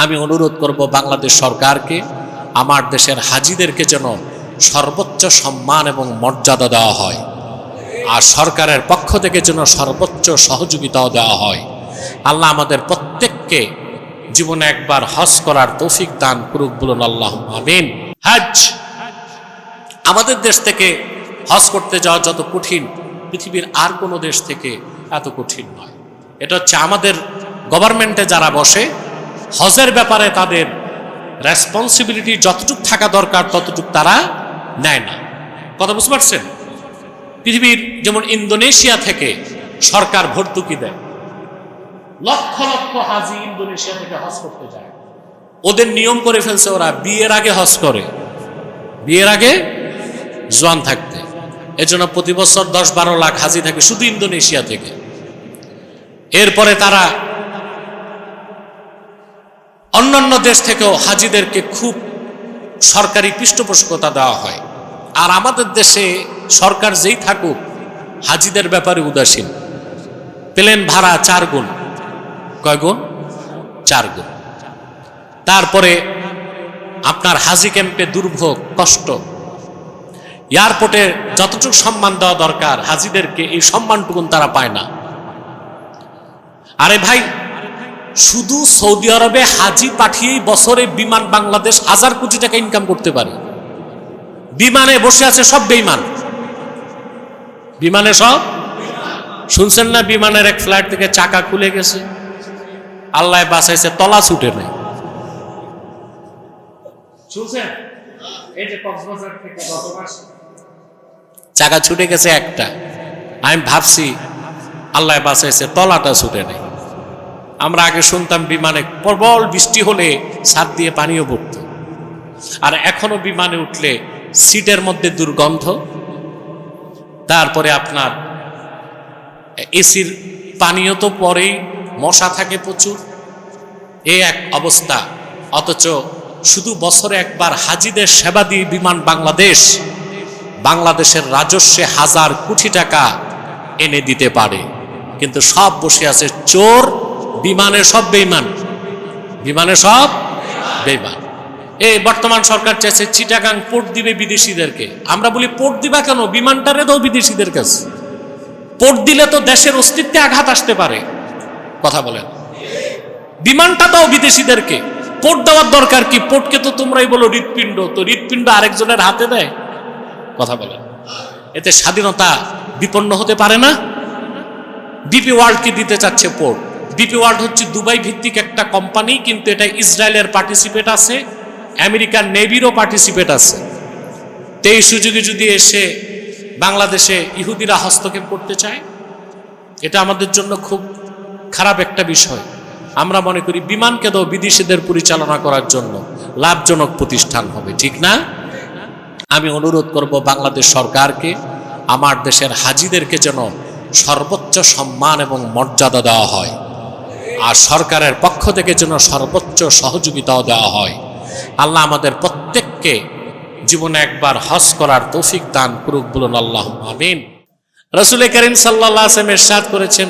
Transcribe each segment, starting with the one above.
আমি অনুরোধ করব বাংলাদেশ সরকারকে আমার দেশের হাজিদেরকে যেন সর্বোচ্চ সম্মান এবং মর্যাদা দেওয়া হয়, আর সরকারের পক্ষ থেকে যেন সর্বোচ্চ সহযোগিতাও দেওয়া হয়। আল্লাহ আমাদের প্রত্যেককে জীবনে একবার হজ করার তৌফিক দান করুক, বলুন আল্লাহ আমিন। হজ আমাদের দেশ থেকে হজ করতে যাওয়া যত কঠিন, পৃথিবীর আর কোনো দেশ থেকে এত কঠিন নয়। এটা হচ্ছে আমাদের গভর্নমেন্টে যারা বসে, হজের ব্যাপারে তাদের রেসপন্সিবিলিটি যতটুকু থাকা দরকার ততটুকু তারা নেয় না। কথা বুঝতে পারছেন? পৃথিবীর যেমন ইন্দোনেশিয়া থেকে সরকার ভর্তুকি দেয়, লক্ষ লক্ষ হাজি ইন্দোনেশিয়া থেকে হজ করতে যায়। ওদের নিয়ম করে ফেলছে, ওরা বিয়ের আগে হজ করে, বিয়ের আগে জোয়ান থাকতে। এজন্য প্রতি বছর 10-12 লাখ হাজি থাকে শুধু ইন্দোনেশিয়া থেকে। এরপরে তারা অন্যান্য দেশ থেকেও হাজিদেরকে খুব সরকারি পৃষ্ঠপোষকতা দেওয়া হয়। আর আমাদের দেশে সরকার যেই থাকুক, হাজিদের ব্যাপারে উদাসীন। প্লেন ভাড়া 4 গুণ, কয় গুণ? 4 গুণ। তারপরে আপনার হাজি ক্যাম্পে দুর্ভোগ, কষ্ট। এয়ারপোর্টে যতটুকু সম্মান দেওয়া দরকার হাজিদেরকে, এই সম্মানটুকুন তারা পায় না। আরে ভাই, শুধু সৌদি আরবে হাজি পাঠিয়েই বছরে বিমান বাংলাদেশ 1000 কোটি টাকা ইনকাম করতে পারে। বিমানে বসে আছে সব বেঈমান, বিমানে সব। শুনছেন না বিমানের এক ফ্লাইট থেকে চাকা খুলে গেছে, আল্লাহ বাঁচাইছে, তলা ছুটে নেই। শুনছেন? এই যে কক্সবাজার থেকে গত মাসে চাকা ছুটে গেছে একটা, আমি ভাবছি আল্লাহ বাঁচাইছে, তলাটা ছুটে নেই। আমরা আগে শুনতাম বিমানে প্রবল বৃষ্টি হলে ছাদ দিয়ে পানিও পড়ত, আর এখনো বিমানে উঠলে সিটের মধ্যে দুর্গন্ধ, তারপরে আপনার এসির পানীয় তো পরেই মশা থাকে প্রচুর, এই এক অবস্থা। অথচ শুধু বছরে একবার হাজিদের সেবা দিয়ে বিমান বাংলাদেশের রাজস্বে 1000 কোটি টাকা এনে দিতে পারে, কিন্তু সব বসে আছে চোর। বিমানে সব বেঈমান, বিমানে সব বেঈমান। এই বর্তমান সরকার চাইছে চিটাগাং পোর্ট দিবে বিদেশিদেরকে। আমরা বলি পোর্ট দিবা কেন? বিমানটারে দাও বিদেশিদের কাছে। পোর্ট দিলে তো দেশের অস্তিত্বে আঘাত আসতে পারে। কথা বলেন, বিমানটা দাও বিদেশিদেরকে, পোর্ট দেওয়ার দরকার কি? পোর্টকে তো তোমরাই বলো হৃৎপিণ্ড, তো হৃৎপিণ্ড আরেকজনের হাতে দেয়। কথা বলেন, এতে স্বাধীনতা বিপন্ন হতে পারে না? ডিপি ওয়ার্ল্ডকে দিতে চাচ্ছে পোর্ট। ডিপি ওয়ার্ল্ড হচ্ছে দুবাই ভিত্তিক একটা কোম্পানি, কিন্তু এটা ইসরায়েলের পার্টিসিপেট আছে, আমেরিকান নেভিরও পার্টিসিপেট আছে। তো এই সুযোগে যদি এসে বাংলাদেশে ইহুদিরা হস্তক্ষেপ করতে চায়, এটা আমাদের জন্য খুব খারাপ একটা বিষয়। আমরা মনে করি বিমানকে দাও বিদেশিদের পরিচালনা করার জন্য, লাভজনক প্রতিষ্ঠান হবে, ঠিক না? আমি অনুরোধ করব বাংলাদেশ সরকারকে আমার দেশের হাজিদেরকে যেন সর্বোচ্চ সম্মান এবং মর্যাদা দেওয়া হয়, আর সরকারের পক্ষ থেকে যেন সর্বোচ্চ সহযোগিতাও দেওয়া হয়। আল্লাহ আমাদের প্রত্যেককে জীবনে একবার হজ করার তৌফিক দান করুক, বলুন আল্লাহ আমিন। রাসূল করিম সাল্লাল্লাহু আলাইহি ওয়াসাল্লাম ইরশাদ করেছেন,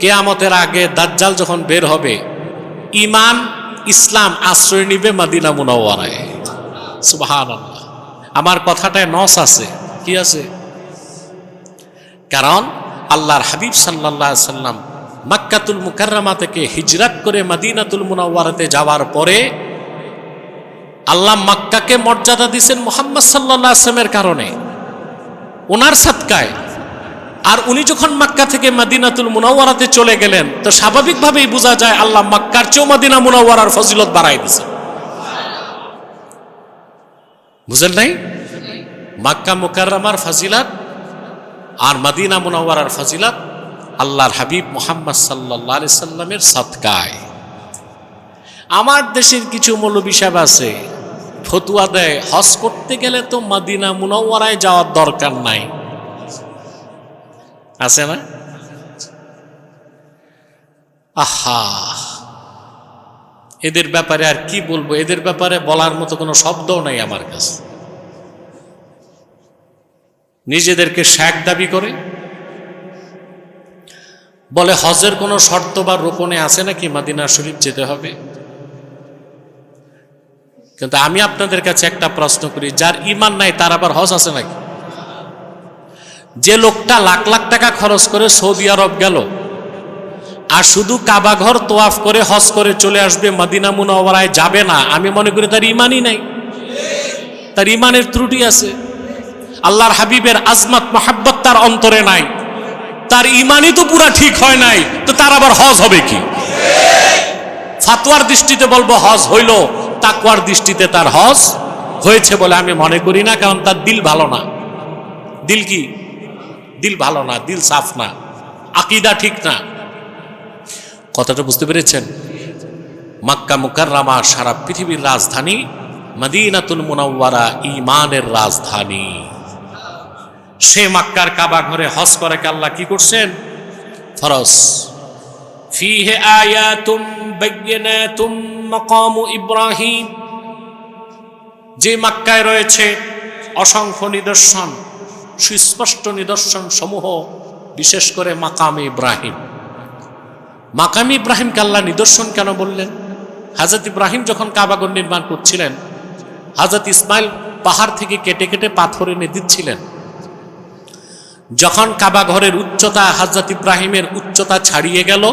কিয়ামতের আগে দাজ্জাল যখন বের হবে, ঈমান ইসলাম আশ্রয় নিবে মদিনা মুনাওয়ারায়। সুবহানাল্লাহ। আমার কথাটায় নস আছে, কি আছে? কারণ আল্লাহর হাবিব সাল্লাল্লাহু আলাইহি ওয়াসাল্লাম মক্কাতুল মুকাররমা থেকে হিজরত করে মদিনাতুল মুনাওয়ারাতে যাওয়ার পরে আল্লাহ মক্কাকে মর্যাদা দিয়েছেন মুহাম্মদ সাল্লাল্লাহু আলাইহি ওয়াসাল্লামের কারণে, ওনার সাদকায়। আর উনি যখন মক্কা থেকে মদিনাতুল মুনাওয়ারাতে চলে গেলেন, তো স্বাভাবিকভাবেই বোঝা যায় আল্লাহ মক্কার চেয়েও মদিনা মুনাওয়ারার ফজিলত বাড়াই দিয়েছেন। বুঝেন নাই? মক্কা মুকাররমার ফজিলত আর মদিনা মুনাওয়ারার ফজিলত আল্লাহর হাবিব মুহাম্মদ সাল্লাল্লাহু আলাইহি সাল্লামের সাদকায়। আমার দেশের কিছু মৌলবী সাহেব আছে, ফতুয়া দেয় হজ করতে গেলে তো মদিনা মুনাওয়ারায় যাওয়ার দরকার নাই, আছে না? আহা, এদের ব্যাপারে আর কি বলবো? এদের ব্যাপারে বলার মতো কোনো শব্দও নাই আমার কাছে। নিজেদেরকে শেখ দাবি করে, বলে হজের কোনো শর্ত বা রোকনে আছে নাকি মদিনা শরীফ যেতে হবে? কিন্তু আমি আপনাদের কাছে একটা প্রশ্ন করি, যার ঈমান নাই তার আবার হজ আছে নাকি? যে লোকটা লাখ লাখ টাকা খরচ করে সৌদি আরব গেল আর শুধু কাবা ঘর তোয়াফ করে হজ করে চলে আসবে, মদিনা মুনাওয়ারায় যাবে না, আমি মনে করি তার ঈমানই নাই, তার ঈমানের ত্রুটি আছে। আল্লাহর হাবিবের আজমত মহাব্বত তার অন্তরে নাই, তার ঈমানই তো পুরা ঠিক হয় নাই, তো তার আবার হজ হবে কি? ফাতোয়ার দৃষ্টিতে বলবো হজ হইল, তাকওয়ার দৃষ্টিতে তার হজ হয়েছে বলে আমি মনে করি না, কারণ তার দিল ভালো না। দিল কি? দিল ভালো না, দিল সাফ না, আকীদা ঠিক না। কথাটা বুঝতে পেরেছেন? মক্কা মুকাররমা সারা পৃথিবীর রাজধানী, মদিনাতুল মুনাওয়ারা ঈমানের রাজধানী। সে মক্কার কাবা ঘরে হজ করাকে আল্লাহ কি করছেন? ফরজ। ফীহি আয়াতুম বায়্যিনাতুম মাকামু ইব্রাহিম, যে মক্কায় রয়েছে অসংখ্য নিদর্শন, সুস্পষ্ট নিদর্শন সমূহ, বিশেষ করে মাকামে ইব্রাহিম। মাকামে ইব্রাহিমকে আল্লাহ নিদর্শন কেন বললেন? হযরত ইব্রাহিম যখন কাবাঘর নির্মাণ করছিলেন, হযরত ইসমাইল পাহাড় থেকে কেটে কেটে পাথর এনে দিচ্ছিলেন। যখন কাবা ঘরের উচ্চতা, হযরত ইব্রাহিমের উচ্চতা ছাড়িয়ে গেল,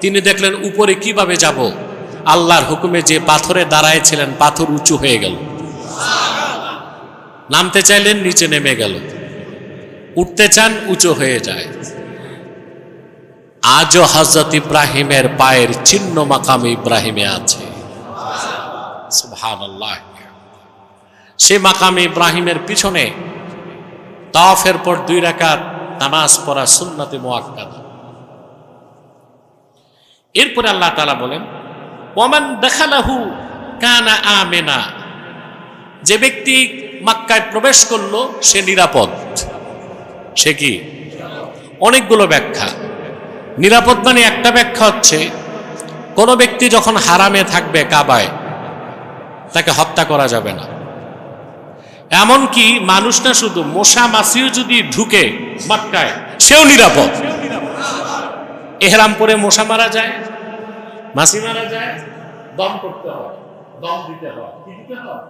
তিনি দেখলেন উপরে কিভাবে যাব। আল্লাহর হুকুমে যে পাথরে দাঁড়ায়ছিলেন, পাথর উঁচু হয়ে গেল। নামতে চাইলেন, নিচে নেমে গেল। উঠতে চান, উঁচু হয়ে যায়। আজও হযরত ইব্রাহিমের পায়ের চিহ্ন মাকামে ইব্রাহিমে আছে। সুবহানাল্লাহ। সে মাকামে ইব্রাহিমের পিছনে তাওয়াফের পর 2 রাকাত নামাজ পড়া সুন্নতে মুআক্কাদা। এরপরে আল্লাহ তাআলা বলেন, ওয়ামান দাখালাহু কানা আমিনা, যে ব্যক্তি মক্কায় প্রবেশ করলো সে নিরাপদ। সে কি? অনেকগুলো ব্যাখ্যা। নিরাপদ মানে একটা ব্যাখ্যা হচ্ছে, কোনো ব্যক্তি যখন হারামে থাকবে কাবায়, তাকে হত্যা করা যাবে না। এমনকি মানুষ না, শুধু মশা মাছিও যদি ঢুকে মক্কায়, সেও নিরাপদ। ইহরাম পরে মশা মারা যায়, মাছি মারা যায়, দম করতে হয়, দম দিতে হয়, কি দিতে হয়?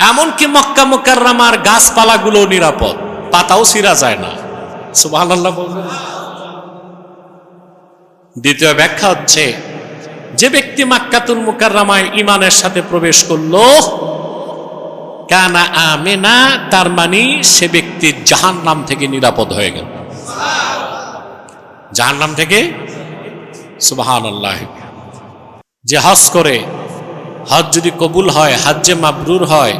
এমনকি মক্কা মুকাররমার গাছপালাগুলো নিরাপদ, পাতাও ছিঁড়া যায় না। সুবহানাল্লাহ বলবেন। দ্বিতীয় ব্যাখ্যা হচ্ছে, যে ব্যক্তি মক্কাতুল মুকাররমায় ঈমানের সাথে প্রবেশ করলো, কানা আমিনা, তার মানে সে ব্যক্তি জাহান্নাম থেকে নিরাপদ হয়ে গেল। জাহান্নাম থেকে, সুবহানাল্লাহ। যে হজ করে, হজ যদি কবুল হয়, হজ্জে মাবরুর হয়,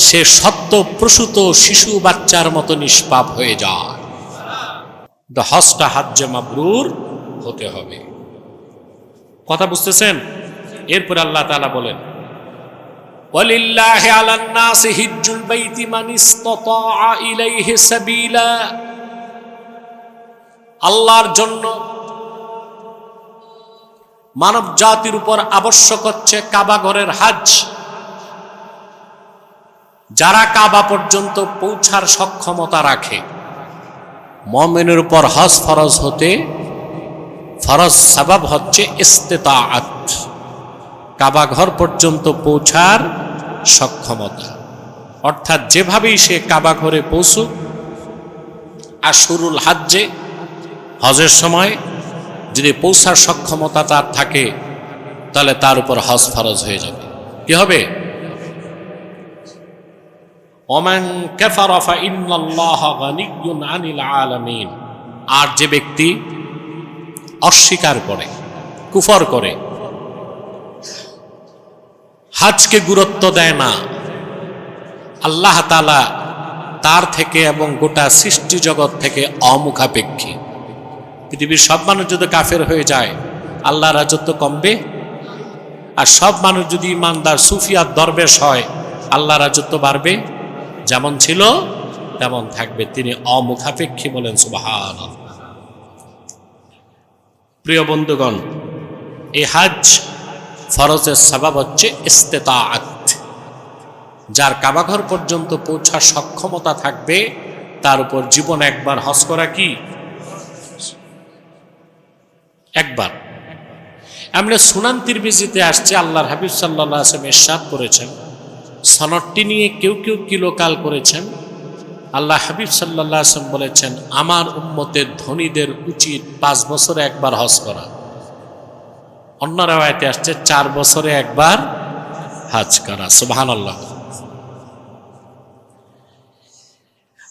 সে সত্য প্রসূত শিশু বাচ্চার মতো নিষ্পাপ হয়ে যায়। হজটা হজ্জে মাবরুর হতে হবে। কথা বুঝতেছেন? এরপরে আল্লাহ তাআলা বলেন, ওয়ালিল্লাহি আলান নাসি হিজ্জুল বাইতি মান ইসতাতাআ ইলাইহি সাবিলা, আল্লাহর জন্য মানব জাতির উপর আবশ্যক হচ্ছে কাবা ঘরের হজ। যারা কাবা পর্যন্ত পৌঁছার সক্ষমতা রাখে, মুমিনের উপর হজ ফরজ হতে ফরজ সবাব হচ্ছে ইস্তিতাআত, কাবা ঘর পর্যন্ত পৌঁছার সক্ষমতা। অর্থাৎ যেভাবেই সে কাবা ঘরে পৌঁছুক, আশুরুল হজ্জে, হজের সময় যদি পৌঁছার সক্ষমতা তার থাকে, তাহলে তার উপর হজ ফরজ হয়ে যাবে। কি হবে? ওমান কাফারা ফাইন্নাল্লাহা গানিয়্যুন আনিল আলামিন, আর যে ব্যক্তি অস্বীকার করে, কুফর করে, হজকে গুরুত্ব দেয় না, আল্লাহ তাআলা তার থেকে এবং গোটা সৃষ্টি জগৎ থেকে অমুখাপেক্ষী। পৃথিবীর সব মানুষ যদি কাফের হয়ে যায়, আল্লাহর রাজত্ব কমবে? আর সব মানুষ যদি ইমানদার সুফিয়াত দরবেশ হয়, আল্লাহর রাজত্ব বাড়বে? যেমন ছিল তেমন থাকবে। তিনি অমুখাপেক্ষী বলেন। সুবহানাল্লাহ। প্রিয় বন্ধুগণ, এই হজ ফরজের সবাব হচ্ছে ইস্তিতাআত। যার কাবাঘর পর্যন্ত পৌঁছার সক্ষমতা থাকবে, তার উপর জীবন একবার হজ করা কি? একবার। এমনি সুনান তিরমিজিতে আসছে, আল্লাহর হাবিব সাল্লাল্লাহু আলাইহি ওয়াসাল্লাম ইরশাদ করেছেন, সনদটি নিয়ে কেউ কেউ কিলোকাল করেছেন। আল্লাহ হাবিব সাল্লাল্লাহু আলাইহি ওয়াসাল্লাম বলেছেন, আমার উম্মতের ধনীদের উচিত 5 বছরে একবার হজ করা। অন্য রাওয়ায়াতে আসছে 4 বছরে একবার হজ করা। সুবহানাল্লাহ।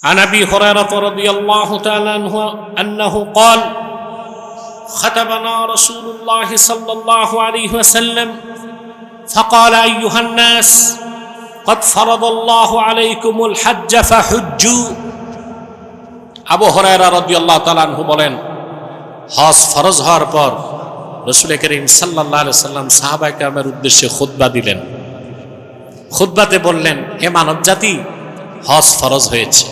عن أبي هريرة رضي الله تعالى عنه أنه قال خطبنا رسول الله صلى الله عليه وسلم فقال أيها الناس قد فرض الله عليكم الحج فحجوا। আবু হুরায়রা রাদিয়াল্লাহু তাআলা আনহু বলেন, হজ ফরজ হওয়ার পর রাসূল করিম সাল্লাল্লাহু আলাইহি ওয়াসাল্লাম সাহাবায়ে কেরামের উদ্দেশ্যে খুতবা দিলেন। খুতবাতে বললেন, হে মানব জাতি, হজ ফরজ হয়েছে,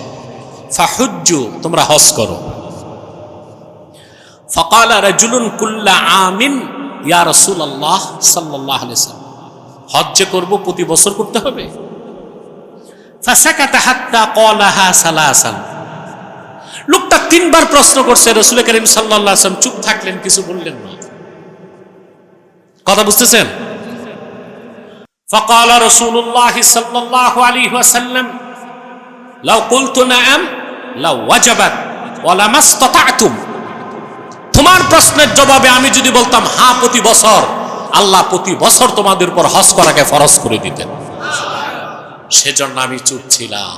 ফাহুজ্জু, তোমরা হজ করো। ফাকালা রাজুলুন কুল্লা আমিন ইয়া রাসূলুল্লাহ সাল্লাল্লাহু আলাইহি ওয়াসাল্লাম, হজ যে করব প্রতি বছর করতে হবে? ফাসাকাতা হাত্তা ক্বালাহা সালাসান, লোকটা 3 বার প্রশ্ন করছে, রাসূল করিম সাল্লাল্লাহু আলাইহি ওয়াসাল্লাম চুপ থাকলেন, কিছু বললেন না। কথা বুঝতেছেন? ফাকালা রাসূলুল্লাহ সাল্লাল্লাহু আলাইহি ওয়াসাল্লাম লাউ কুলতু নাআম লাউ ওয়াজাবাত ওয়া লামাসতাতা'তুম, তোমার প্রশ্নের জবাবে আমি যদি বলতাম হ্যাঁ প্রতি বছর, আল্লাহ প্রতি বছর তোমাদের উপর হজ করাকে ফরজ করে দিতেন। সেজন্য আমি চুপ ছিলাম।